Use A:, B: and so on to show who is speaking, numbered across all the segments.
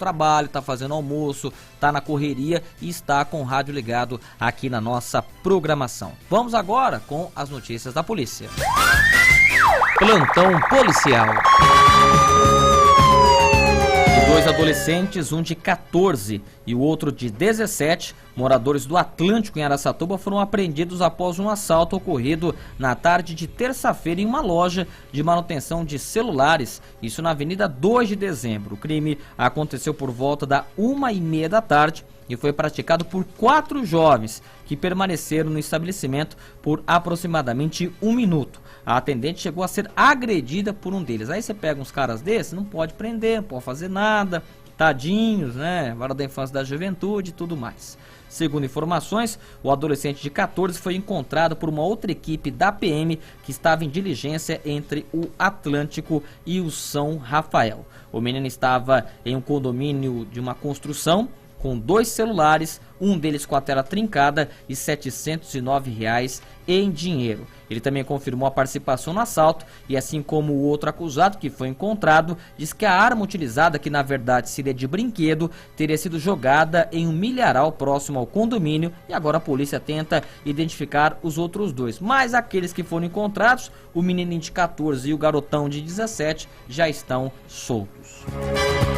A: trabalho, está fazendo almoço, está na correria e está com o rádio ligado aqui na nossa programação. Vamos agora com as notícias da polícia. Plantão policial. Dois adolescentes, um de 14 e o outro de 17, moradores do Atlântico em Araçatuba, foram apreendidos após um assalto ocorrido na tarde de terça-feira em uma loja de manutenção de celulares, isso na Avenida 2 de Dezembro. O crime aconteceu por volta da 1h30 da tarde e foi praticado por 4 jovens que permaneceram no estabelecimento por aproximadamente 1 minuto. A atendente chegou a ser agredida por um deles. Aí você pega uns caras desses, não pode prender, não pode fazer nada, tadinhos, né? Vara da infância e da juventude e tudo mais. Segundo informações, o adolescente de 14 foi encontrado por uma outra equipe da PM que estava em diligência entre o Atlântico e o São Rafael. O menino estava em um condomínio de uma construção com 2 celulares, um deles com a tela trincada e R$ 709 em dinheiro. Ele também confirmou a participação no assalto e, assim como o outro acusado que foi encontrado, diz que a arma utilizada, que na verdade seria de brinquedo, teria sido jogada em um milharal próximo ao condomínio e agora a polícia tenta identificar os outros 2. Mas aqueles que foram encontrados, o menininho de 14 e o garotão de 17, já estão soltos.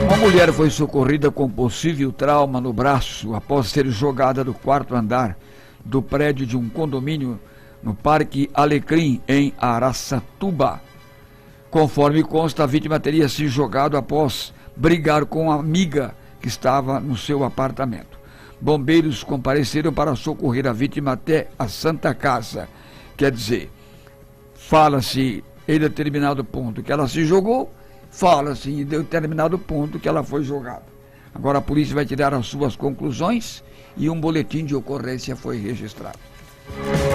B: Uma mulher foi socorrida com possível trauma no braço após ser jogada do 4º andar do prédio de um condomínio no Parque Alecrim, em Araçatuba. Conforme consta, a vítima teria se jogado após brigar com a amiga que estava no seu apartamento. Bombeiros compareceram para socorrer a vítima até a Santa Casa. Quer dizer, fala-se em determinado ponto que ela se jogou, fala-se em determinado ponto que ela foi jogada. Agora a polícia vai tirar as suas conclusões e um boletim de ocorrência foi registrado.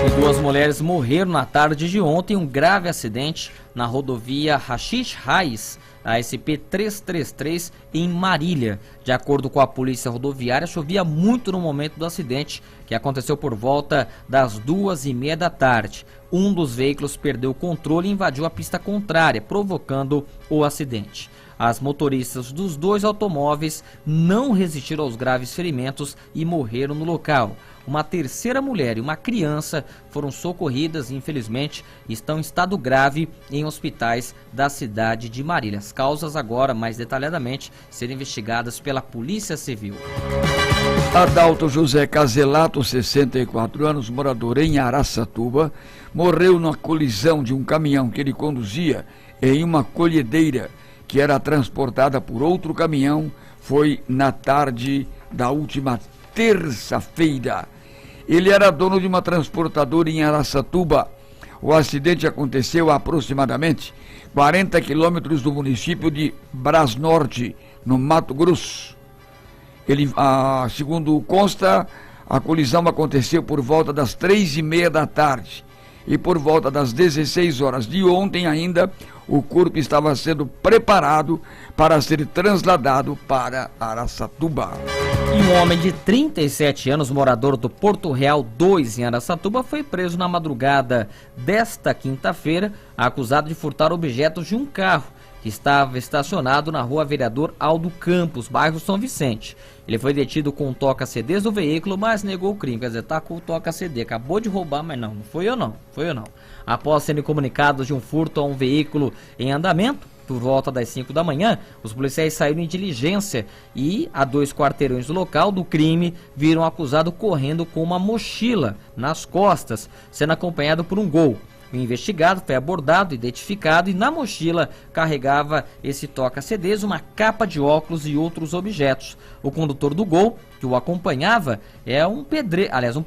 A: E 2 mulheres morreram na tarde de ontem em um grave acidente na rodovia Rachish Raiz, a SP-333, em Marília. De acordo com a polícia rodoviária, chovia muito no momento do acidente, que aconteceu por volta das 2h30 da tarde. Um dos veículos perdeu o controle e invadiu a pista contrária, provocando o acidente. As motoristas dos 2 automóveis não resistiram aos graves ferimentos e morreram no local. Uma terceira mulher e uma criança foram socorridas e, infelizmente, estão em estado grave em hospitais da cidade de Marília. As causas agora, mais detalhadamente, serão investigadas pela Polícia Civil.
B: Adalto José Caselato, 64 anos, morador em Araçatuba, morreu na colisão de um caminhão que ele conduzia em uma colhedeira que era transportada por outro caminhão. Foi na tarde da última terça-feira. Ele era dono de uma transportadora em Araçatuba. O acidente aconteceu a aproximadamente 40 quilômetros do município de Brasnorte, no Mato Grosso. Segundo consta, a colisão aconteceu por volta das 3h30 da tarde. E por volta das 16 horas de ontem ainda, o corpo estava sendo preparado para ser trasladado para Araçatuba.
A: E um homem de 37 anos, morador do Porto Real 2, em Araçatuba, foi preso na madrugada desta quinta-feira, acusado de furtar objetos de um carro que estava estacionado na rua Vereador Aldo Campos, bairro São Vicente. Ele foi detido com toca-CDs do veículo, mas negou o crime. Quer dizer, tá com o toca-CD, acabou de roubar, mas não foi eu não. Após serem comunicados de um furto a um veículo em andamento, por volta das 5 da manhã, os policiais saíram em diligência e, a 2 quarteirões do local do crime, viram o acusado correndo com uma mochila nas costas, sendo acompanhado por um Gol. O investigado foi abordado, identificado e na mochila carregava esse toca-CDs, uma capa de óculos e outros objetos. O condutor do Gol, que o acompanhava, é um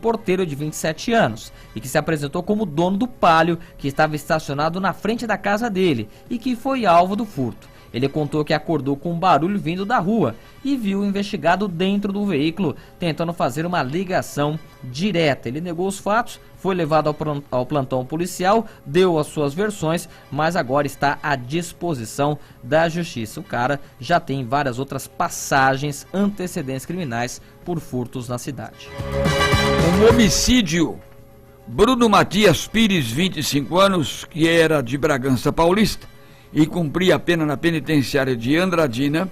A: porteiro de 27 anos e que se apresentou como dono do Palio, que estava estacionado na frente da casa dele e que foi alvo do furto. Ele contou que acordou com um barulho vindo da rua e viu o investigado dentro do veículo tentando fazer uma ligação direta. Ele negou os fatos, foi levado ao plantão policial, deu as suas versões, mas agora está à disposição da justiça. O cara já tem várias outras passagens, antecedentes criminais por furtos na cidade.
B: Um homicídio. Bruno Matias Pires, 25 anos, que era de Bragança Paulista e cumpria a pena na penitenciária de Andradina,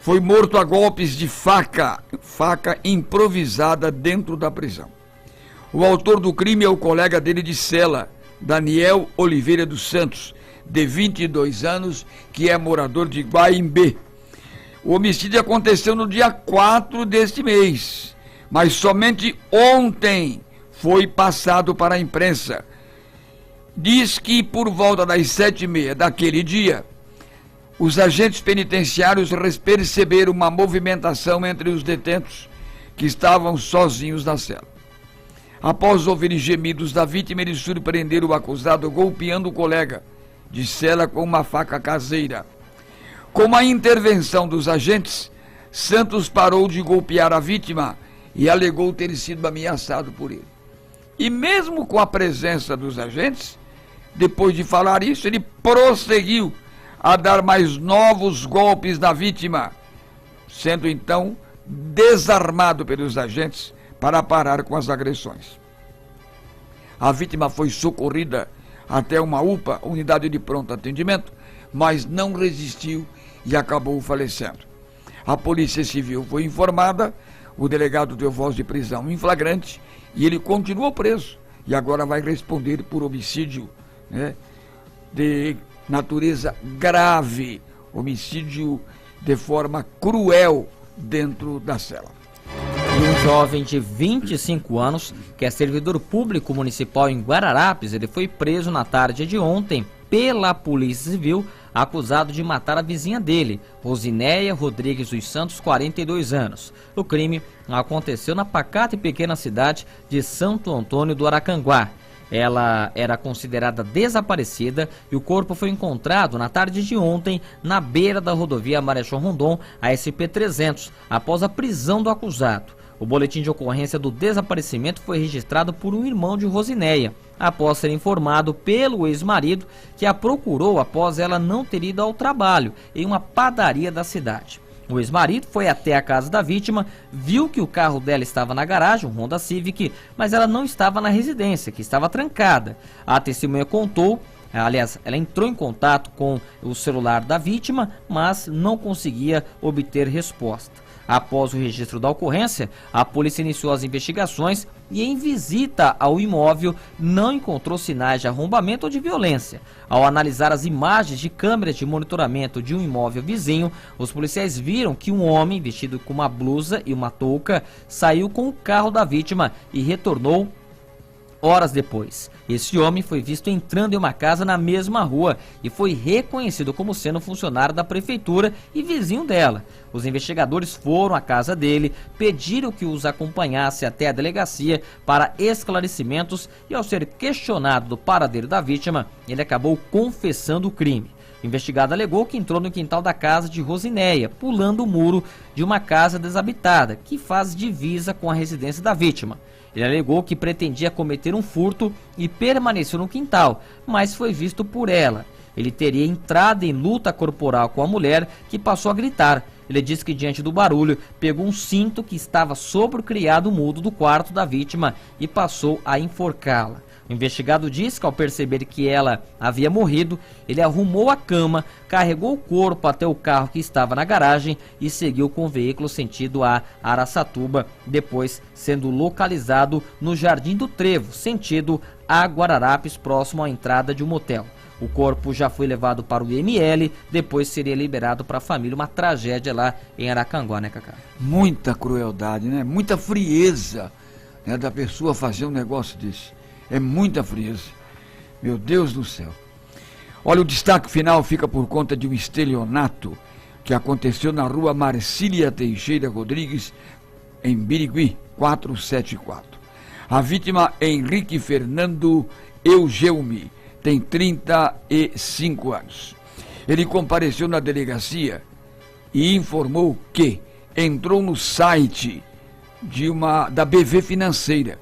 B: foi morto a golpes de faca improvisada dentro da prisão. O autor do crime é o colega dele de cela, Daniel Oliveira dos Santos, de 22 anos, que é morador de Guaimbê. O homicídio aconteceu no dia 4 deste mês, mas somente ontem foi passado para a imprensa. Diz que por volta das 7h30 daquele dia, os agentes penitenciários perceberam uma movimentação entre os detentos que estavam sozinhos na cela. Após ouvirem gemidos da vítima, eles surpreenderam o acusado golpeando o colega de cela com uma faca caseira. Com a intervenção dos agentes, Santos parou de golpear a vítima e alegou ter sido ameaçado por ele. E mesmo com a presença dos agentes, depois de falar isso, ele prosseguiu a dar mais novos golpes na vítima, sendo então desarmado pelos agentes para parar com as agressões. A vítima foi socorrida até uma UPA, unidade de pronto atendimento, mas não resistiu e acabou falecendo. A Polícia Civil foi informada, o delegado deu voz de prisão em flagrante e ele continuou preso e agora vai responder por homicídio, né, de natureza grave, homicídio de forma cruel dentro da cela.
A: E um jovem de 25 anos, que é servidor público municipal em Guararapes, ele foi preso na tarde de ontem pela Polícia Civil, acusado de matar a vizinha dele, Rosinéia Rodrigues dos Santos, 42 anos. O crime aconteceu na pacata e pequena cidade de Santo Antônio do Aracanguá. Ela era considerada desaparecida e o corpo foi encontrado na tarde de ontem na beira da rodovia Marechal Rondon, a SP-300, após a prisão do acusado. O boletim de ocorrência do desaparecimento foi registrado por um irmão de Rosinéia, após ser informado pelo ex-marido que a procurou após ela não ter ido ao trabalho em uma padaria da cidade. O ex-marido foi até a casa da vítima, viu que o carro dela estava na garagem, um Honda Civic, mas ela não estava na residência, que estava trancada. A testemunha contou, aliás, ela entrou em contato com o celular da vítima, mas não conseguia obter resposta. Após o registro da ocorrência, a polícia iniciou as investigações e, em visita ao imóvel, não encontrou sinais de arrombamento ou de violência. Ao analisar as imagens de câmeras de monitoramento de um imóvel vizinho, os policiais viram que um homem vestido com uma blusa e uma touca saiu com o carro da vítima e retornou horas depois. Esse homem foi visto entrando em uma casa na mesma rua e foi reconhecido como sendo funcionário da prefeitura e vizinho dela. Os investigadores foram à casa dele, pediram que os acompanhasse até a delegacia para esclarecimentos e, ao ser questionado do paradeiro da vítima, ele acabou confessando o crime. O investigado alegou que entrou no quintal da casa de Rosinéia, pulando o muro de uma casa desabitada, que faz divisa com a residência da vítima. Ele alegou que pretendia cometer um furto e permaneceu no quintal, mas foi visto por ela. Ele teria entrado em luta corporal com a mulher, que passou a gritar. Ele disse que, diante do barulho, pegou um cinto que estava sobre o criado mudo do quarto da vítima e passou a enforcá-la. O investigado disse que, ao perceber que ela havia morrido, ele arrumou a cama, carregou o corpo até o carro que estava na garagem e seguiu com o veículo sentido a Araçatuba, depois sendo localizado no Jardim do Trevo, sentido a Guararapes, próximo à entrada de um motel. O corpo já foi levado para o IML, depois seria liberado para a família. Uma tragédia lá em Aracanguá, né, Cacá?
B: Muita crueldade, né? Muita frieza, né, da pessoa fazer um negócio desse. É muita frieza. Meu Deus do céu. Olha, o destaque final fica por conta de um estelionato que aconteceu na rua Marcília Teixeira Rodrigues, em Birigui, 474. A vítima é Henrique Fernando Eugelmi, tem 35 anos. Ele compareceu na delegacia e informou que entrou no site da BV Financeira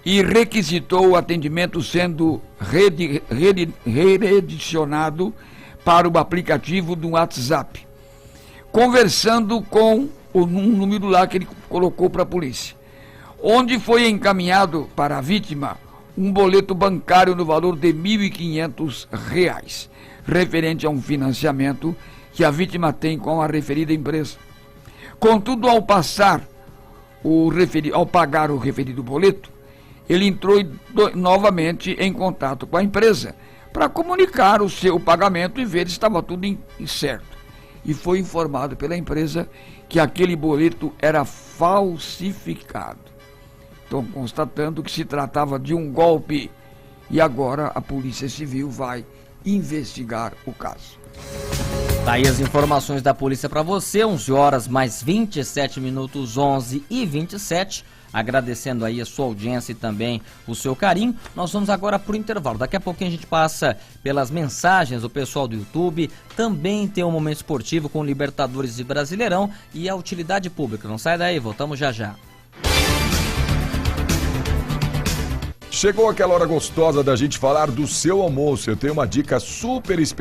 B: e requisitou o atendimento, sendo redirecionado para o aplicativo do WhatsApp, conversando com um número lá que ele colocou para a polícia, onde foi encaminhado para a vítima um boleto bancário no valor de R$ 1.500, referente a um financiamento que a vítima tem com a referida empresa. Contudo, ao pagar o referido boleto, ele entrou novamente em contato com a empresa para comunicar o seu pagamento e ver se estava tudo certo. E foi informado pela empresa que aquele boleto era falsificado. Estão constatando que se tratava de um golpe e agora a Polícia Civil vai investigar o caso.
A: Tá aí as informações da polícia para você, 11 horas mais 27 minutos, 11h27. Agradecendo aí a sua audiência e também o seu carinho. Nós vamos agora pro intervalo. Daqui a pouquinho a gente passa pelas mensagens do pessoal do YouTube. Também tem um momento esportivo com Libertadores e Brasileirão e a utilidade pública. Não sai daí, voltamos já já.
C: Chegou aquela hora gostosa da gente falar do seu almoço. Eu tenho uma dica super especial